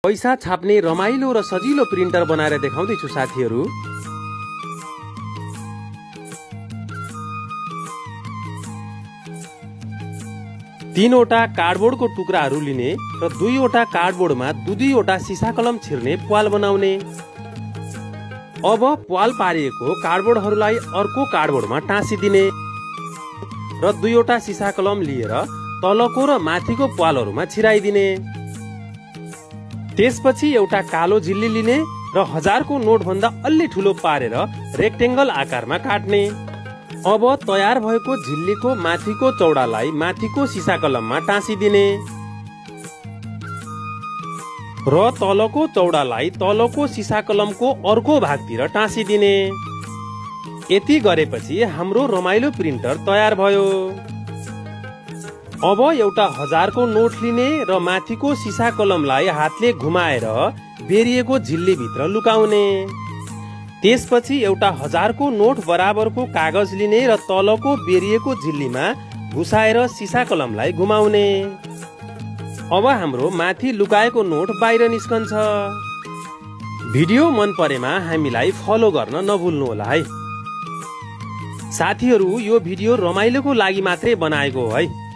पैसा छाप्ने रमाइलो र सजिलो प्रिन्टर बनाएर देखाउँदैछु साथीहरू। तीनवटा कार्डबोर्डको टुक्राहरू लिने र दुईवटा कार्डबोर्डमा दुईवटा सिसा कलम छिर्ने प्वाल बनाउने। अब प्वाल पारिएको कार्डबोर्डहरूलाई अर्को कार्डबोर्डमा टाँसिदिने र दुईवटा सिसा कलम लिएर तलको र माथिको प्वालहरूमा छिराइदिने। त्यसपछि एउटा कालो झिल्ली लिने र 1000 को नोट भन्दा अलि ठुलो पारेर रेक्टेंगल आकारमा काट्ने। अब तयार भएको झिल्लीको माथिको चौडालाई माथिको सिसा कलममा टाँसिदिने र तलको चौडालाई तलको सिसा कलमको अर्को भागतिर टाँसिदिने। यति गरेपछि हाम्रो रमाइलो प्रिन्टर तयार भयो। अब एउटा 1000 को नोट लिने र माथिको सिसा कलमलाई हातले घुमाएर बेरिएको झिल्ली भित्र लुकाउने। त्यसपछि एउटा 1000 को नोट बराबरको कागज लिने र तलको बेरिएको झिल्लीमा घुसाएर सिसा कलमलाई घुमाउने। अब हाम्रो माथि लुकाएको नोट बाहिर निस्कन्छ। भिडियो मन परेमा हामीलाई फलो गर्न नभुल्नुहोला है। साथीहरू, यो भिडियो रमाइलोको लागि मात्रै बनाएको हो है।